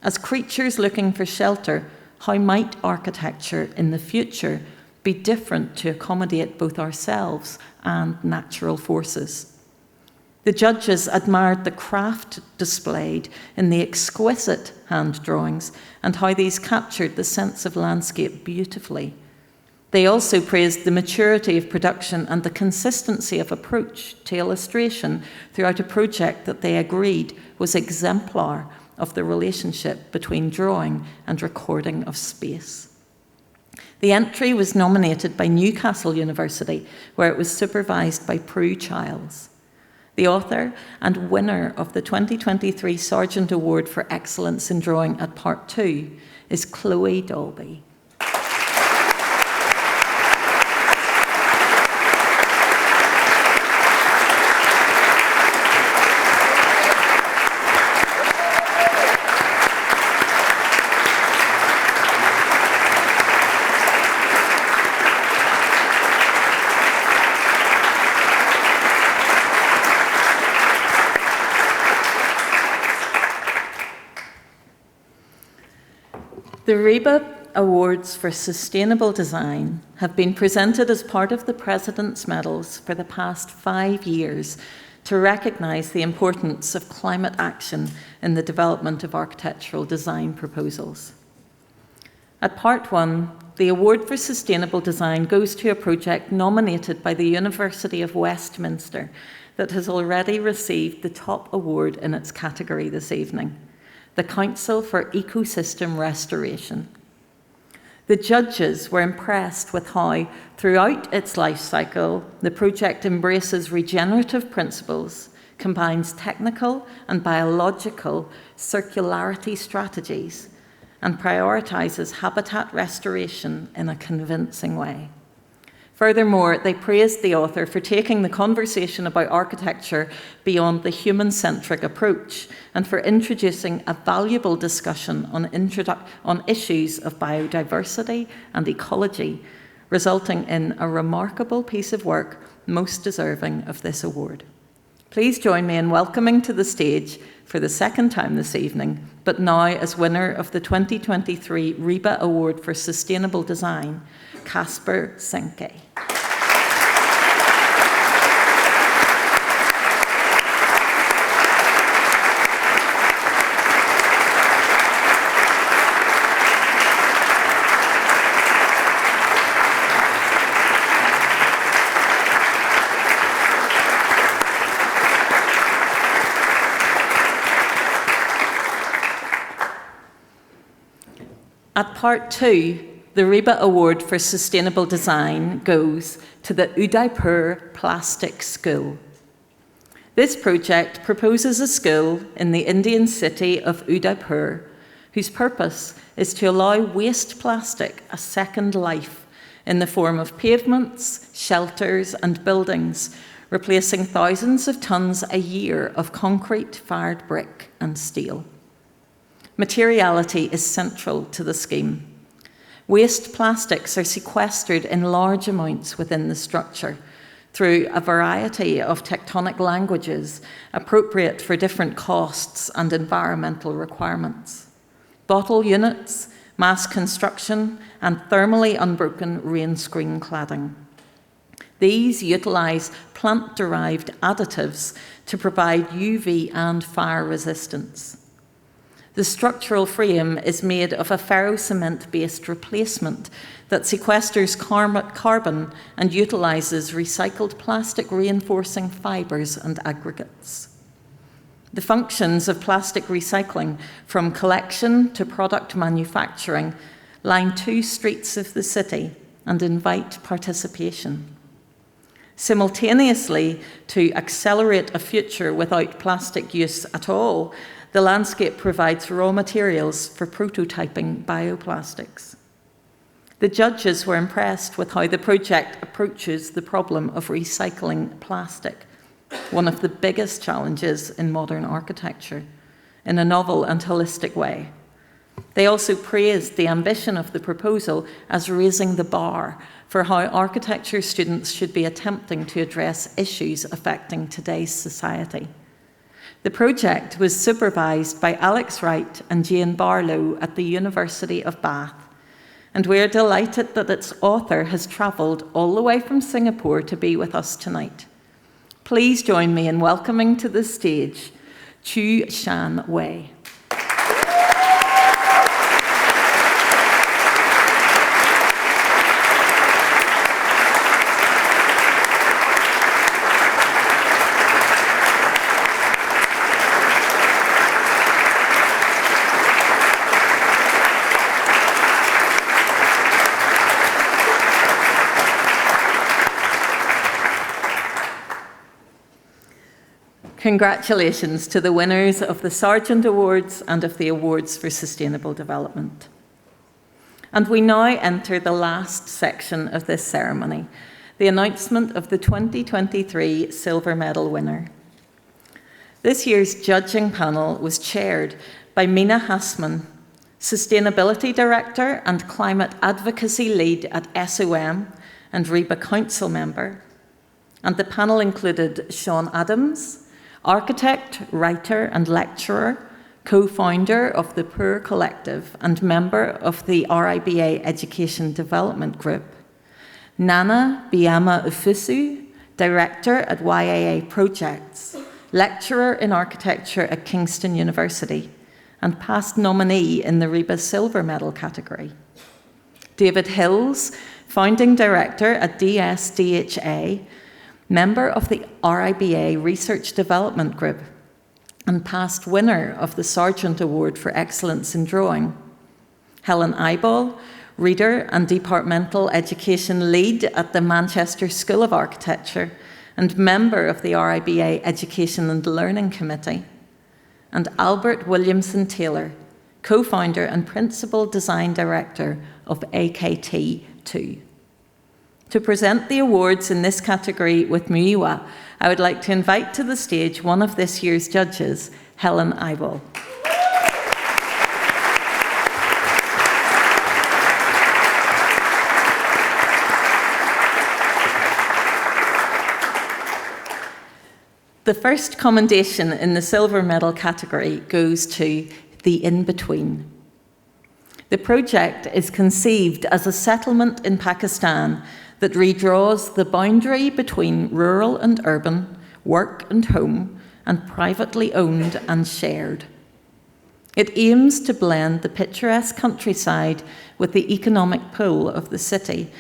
As creatures looking for shelter, how might architecture in the future be different to accommodate both ourselves and natural forces? The judges admired the craft displayed in the exquisite hand drawings and how these captured the sense of landscape beautifully. They also praised the maturity of production and the consistency of approach to illustration throughout a project that they agreed was exemplar of the relationship between drawing and recording of space. The entry was nominated by Newcastle University, where it was supervised by Prue Childs. The author and winner of the 2023 Sargent Award for Excellence in Drawing at Part 2 is Chloe Dolby. The RIBA Awards for Sustainable Design have been presented as part of the President's Medals for the past 5 years to recognise the importance of climate action in the development of architectural design proposals. At Part 1, the Award for Sustainable Design goes to a project nominated by the University of Westminster that has already received the top award in its category this evening: the Council for Ecosystem Restoration. The judges were impressed with how, throughout its life cycle, the project embraces regenerative principles, combines technical and biological circularity strategies, and prioritises habitat restoration in a convincing way. Furthermore, they praised the author for taking the conversation about architecture beyond the human-centric approach and for introducing a valuable discussion on issues of biodiversity and ecology, resulting in a remarkable piece of work most deserving of this award. Please Please join me in welcoming to the stage for the second time this evening, but now as winner of the 2023 RIBA Award for Sustainable Design, Casper Senke. At part 2, the RIBA Award for Sustainable Design goes to the Udaipur Plastic School. This project proposes a school in the Indian city of Udaipur whose purpose is to allow waste plastic a second life in the form of pavements, shelters and buildings, replacing thousands of tons a year of concrete-fired brick and steel. Materiality is central to the scheme. Waste plastics are sequestered in large amounts within the structure through a variety of tectonic languages appropriate for different costs and environmental requirements. Bottle units, mass construction, and thermally unbroken rain screen cladding. These utilise plant-derived additives to provide UV and fire resistance. The structural frame is made of a ferrocement-based replacement that sequesters carbon and utilises recycled plastic reinforcing fibres and aggregates. The functions of plastic recycling, from collection to product manufacturing, line 2 streets of the city and invite participation. Simultaneously, to accelerate a future without plastic use at all, the landscape provides raw materials for prototyping bioplastics. The judges were impressed with how the project approaches the problem of recycling plastic, one of the biggest challenges in modern architecture, in a novel and holistic way. They also praised the ambition of the proposal as raising the bar for how architecture students should be attempting to address issues affecting today's society. The project was supervised by Alex Wright and Jane Barlow at the University of Bath, and we're delighted that its author has travelled all the way from Singapore to be with us tonight. Please join me in welcoming to the stage Chu Shan Wei. Congratulations to the winners of the Sargent Awards and of the Awards for Sustainable Development. And we now enter the last section of this ceremony, the announcement of the 2023 Silver Medal winner. This year's judging panel was chaired by Mina Hassman, Sustainability Director and Climate Advocacy Lead at SOM and RIBA Council member, and the panel included Sean Adams, architect, writer and lecturer, co-founder of the Poor Collective and member of the RIBA Education Development Group, Nana Biama Ufusu, director at YAA Projects, lecturer in architecture at Kingston University, and past nominee in the RIBA Silver Medal category. David Hills, founding director at DSDHA, member of the RIBA Research Development Group, and past winner of the Sargent Award for Excellence in Drawing. Helen Eyeball, reader and departmental education lead at the Manchester School of Architecture, and member of the RIBA Education and Learning Committee. And Albert Williamson Taylor, co-founder and principal design director of AKT2. To present the awards in this category with Muiwa, I would like to invite to the stage one of this year's judges, Helen Eyeball. The first commendation in the silver medal category goes to the in-between. The project is conceived as a settlement in Pakistan that redraws the boundary between rural and urban, work and home, and privately owned and shared. It aims to blend the picturesque countryside with the economic pull of the city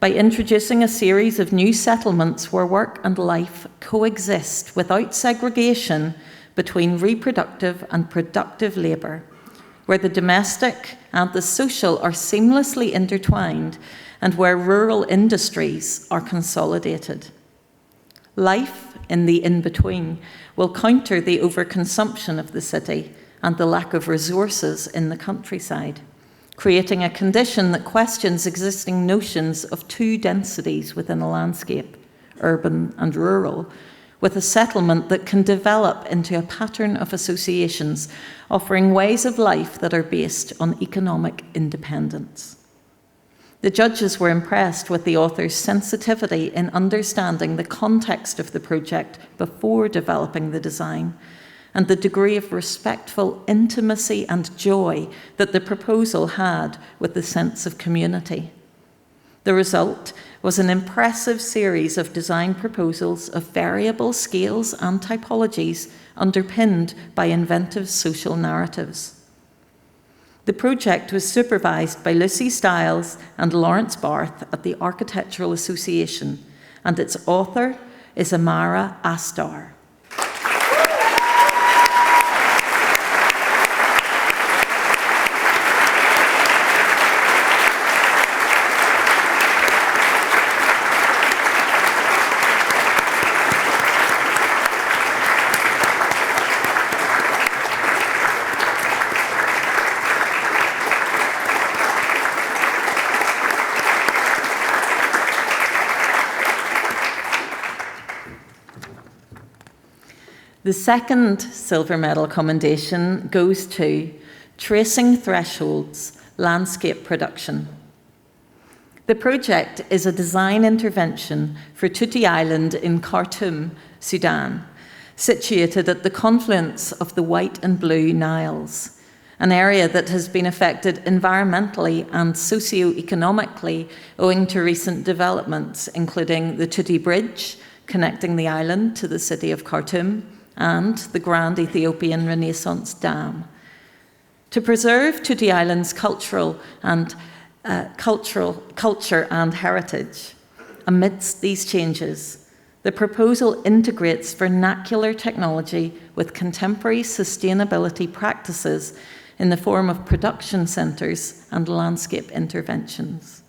by introducing a series of new settlements where work and life coexist without segregation between reproductive and productive labour, where the domestic and the social are seamlessly intertwined, and where rural industries are consolidated. Life in the in-between will counter the overconsumption of the city and the lack of resources in the countryside, creating a condition that questions existing notions of two densities within a landscape, urban and rural, with a settlement that can develop into a pattern of associations, offering ways of life that are based on economic independence. The judges were impressed with the author's sensitivity in understanding the context of the project before developing the design, and the degree of respectful intimacy and joy that the proposal had with the sense of community. The result was an impressive series of design proposals of variable scales and typologies underpinned by inventive social narratives. The project was supervised by Lucy Stiles and Lawrence Barth at the Architectural Association, and its author is Amara Astar. The second silver medal commendation goes to Tracing Thresholds, Landscape Production. The project is a design intervention for Tuti Island in Khartoum, Sudan, situated at the confluence of the White and Blue Niles, an area that has been affected environmentally and socio-economically owing to recent developments, including the Tuti Bridge, connecting the island to the city of Khartoum, and the Grand Ethiopian Renaissance Dam. To preserve Tuti Island's culture and heritage, amidst these changes, the proposal integrates vernacular technology with contemporary sustainability practices in the form of production centres and landscape interventions.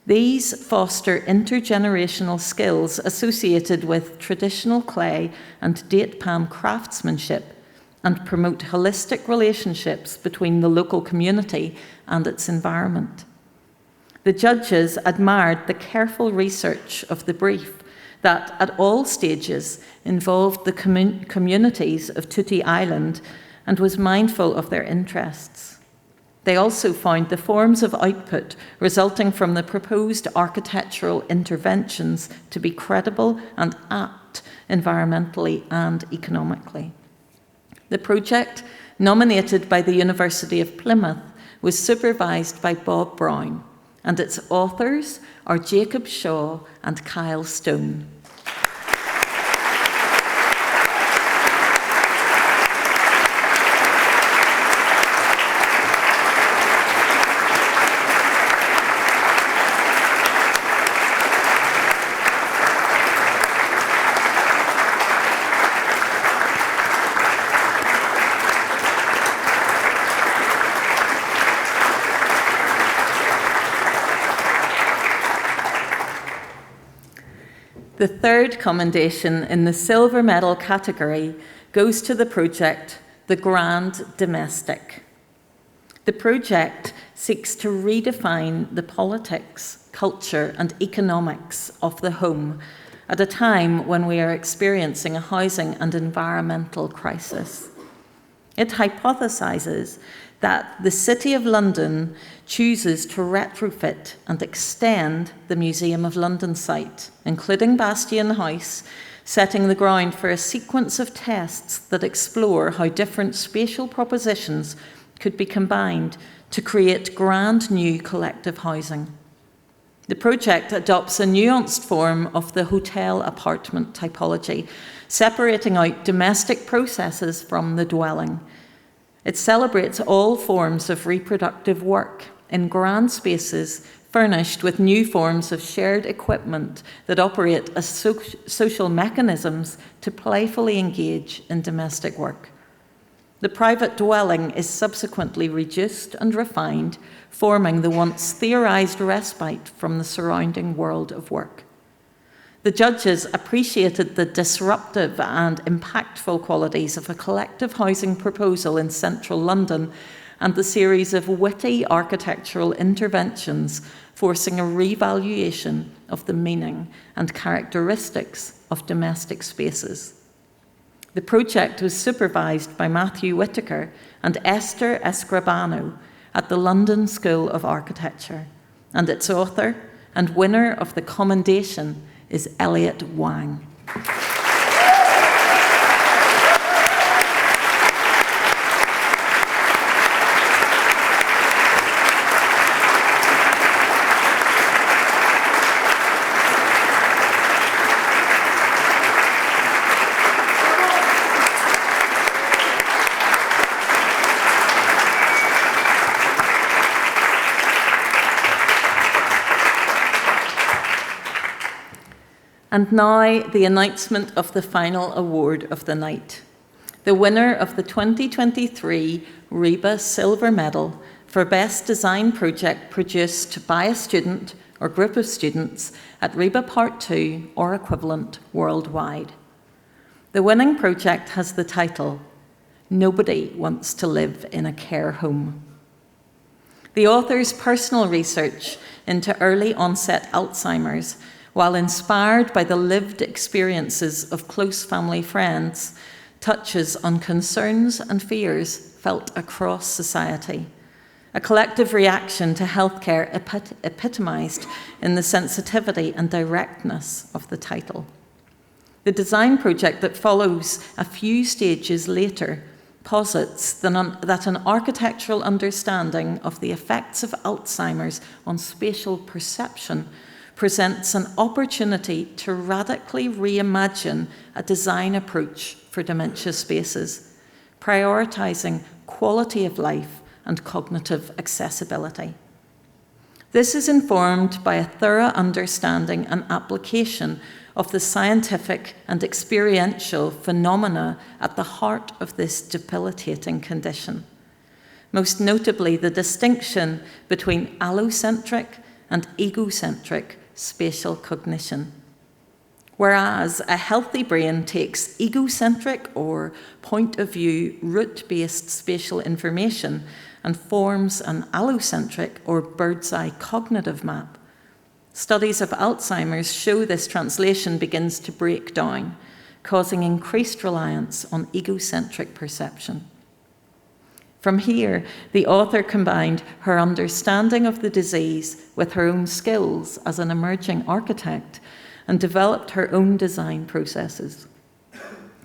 These foster intergenerational skills associated with traditional clay and date palm craftsmanship and promote holistic relationships between the local community and its environment. The judges admired the careful research of the brief that, at all stages, involved the communities of Tuti Island and was mindful of their interests. They also found the forms of output resulting from the proposed architectural interventions to be credible and apt environmentally and economically. The project, nominated by the University of Plymouth, was supervised by Bob Brown, and its authors are Jacob Shaw and Kyle Stone. The third commendation in the silver medal category goes to the project The Grand Domestic. The project seeks to redefine the politics, culture, and economics of the home at a time when we are experiencing a housing and environmental crisis. It hypothesises that the City of London chooses to retrofit and extend the Museum of London site, including Bastion House, setting the ground for a sequence of tests that explore how different spatial propositions could be combined to create grand new collective housing. The project adopts a nuanced form of the hotel apartment typology, separating out domestic processes from the dwelling. It celebrates all forms of reproductive work in grand spaces furnished with new forms of shared equipment that operate as social mechanisms to playfully engage in domestic work. The private dwelling is subsequently reduced and refined, forming the once theorised respite from the surrounding world of work. The judges appreciated the disruptive and impactful qualities of a collective housing proposal in central London and the series of witty architectural interventions forcing a revaluation of the meaning and characteristics of domestic spaces. The project was supervised by Matthew Whitaker and Esther Escribano at the London School of Architecture, and its author and winner of the commendation is Elliot Wang. And now, the announcement of the final award of the night. The winner of the 2023 RIBA Silver Medal for Best Design Project produced by a student or group of students at RIBA Part 2 or equivalent worldwide. The winning project has the title, Nobody Wants to Live in a Care Home. The author's personal research into early onset Alzheimer's, while inspired by the lived experiences of close family friends, touches on concerns and fears felt across society, a collective reaction to healthcare epitomised in the sensitivity and directness of the title. The design project that follows a few stages later posits that an architectural understanding of the effects of Alzheimer's on spatial perception presents an opportunity to radically reimagine a design approach for dementia spaces, prioritising quality of life and cognitive accessibility. This is informed by a thorough understanding and application of the scientific and experiential phenomena at the heart of this debilitating condition, most notably the distinction between allocentric and egocentric spatial cognition. Whereas a healthy brain takes egocentric or point-of-view, route-based spatial information and forms an allocentric or bird's-eye cognitive map, studies of Alzheimer's show this translation begins to break down, causing increased reliance on egocentric perception. From here, the author combined her understanding of the disease with her own skills as an emerging architect and developed her own design processes.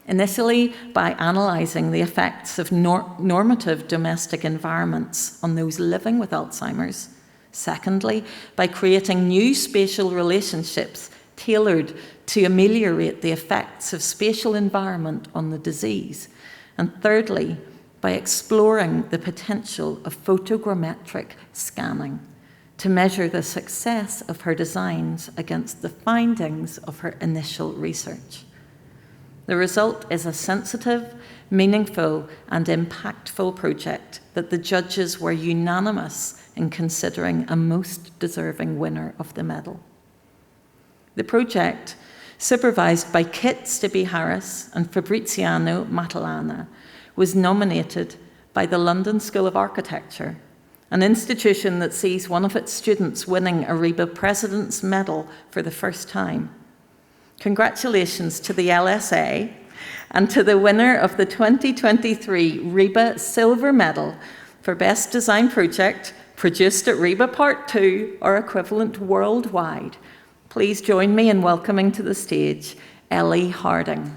Initially, by analysing the effects of normative domestic environments on those living with Alzheimer's. Secondly, by creating new spatial relationships tailored to ameliorate the effects of spatial environment on the disease. And thirdly, by exploring the potential of photogrammetric scanning to measure the success of her designs against the findings of her initial research. The result is a sensitive, meaningful, and impactful project that the judges were unanimous in considering a most deserving winner of the medal. The project, supervised by Kit Stibbe-Harris and Fabriziano Matalana, was nominated by the London School of Architecture, an institution that sees one of its students winning a RIBA President's Medal for the first time. Congratulations to the LSA and to the winner of the 2023 RIBA Silver Medal for Best Design Project produced at RIBA Part 2 or equivalent worldwide. Please join me in welcoming to the stage Ellie Harding.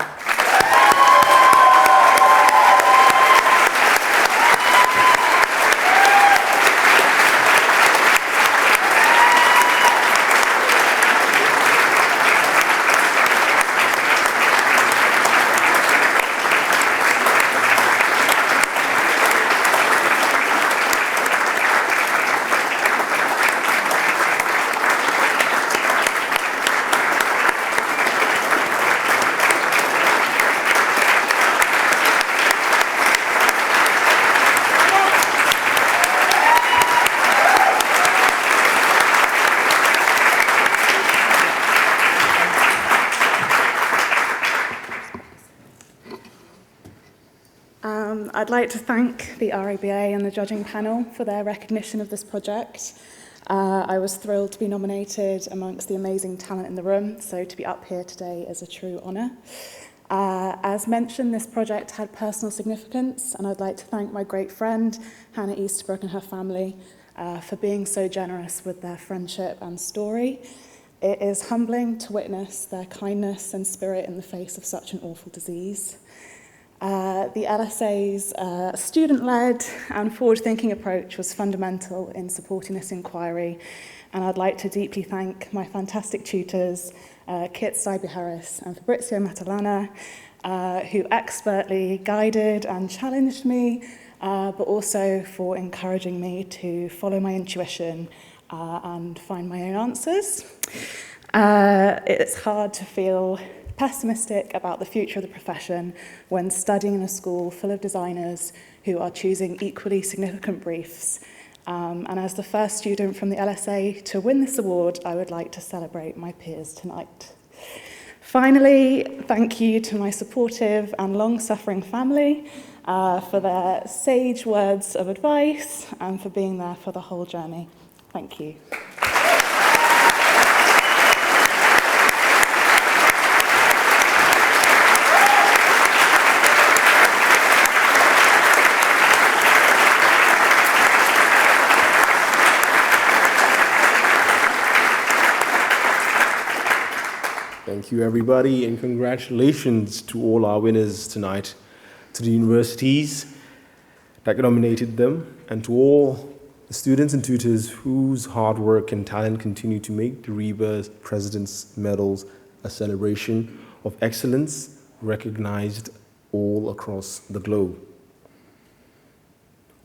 I'd like to thank the RIBA and the judging panel for their recognition of this project. I was thrilled to be nominated amongst the amazing talent in the room, so to be up here today is a true honour. As mentioned, this project had personal significance, and I'd like to thank my great friend, Hannah Easterbrook, and her family for being so generous with their friendship and story. It is humbling to witness their kindness and spirit in the face of such an awful disease. The LSA's student-led and forward-thinking approach was fundamental in supporting this inquiry, and I'd like to deeply thank my fantastic tutors, Kit Steiber-Harris and Fabrizio Matalana, who expertly guided and challenged me, but also for encouraging me to follow my intuition and find my own answers. It's hard to feel pessimistic about the future of the profession when studying in a school full of designers who are choosing equally significant briefs. And as the first student from the LSA to win this award, I would like to celebrate my peers tonight. Finally, thank you to my supportive and long-suffering family for their sage words of advice and for being there for the whole journey. Thank you. Thank you, everybody, and congratulations to all our winners tonight, to the universities that nominated them, and to all the students and tutors whose hard work and talent continue to make the RIBA President's Medals a celebration of excellence recognized all across the globe.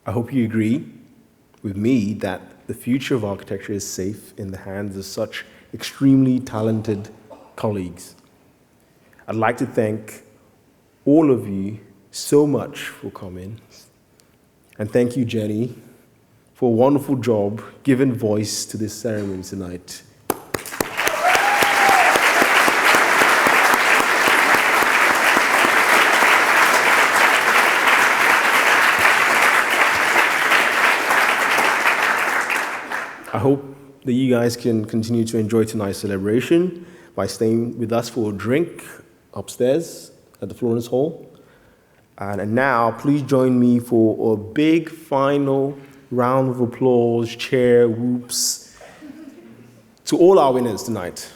I hope you agree with me that the future of architecture is safe in the hands of such extremely talented colleagues. I'd like to thank all of you so much for coming. And thank you, Jenny, for a wonderful job giving voice to this ceremony tonight. I hope that you guys can continue to enjoy tonight's celebration by staying with us for a drink upstairs at the Florence Hall. And now, please join me for a big final round of applause, cheer, whoops, to all our winners tonight.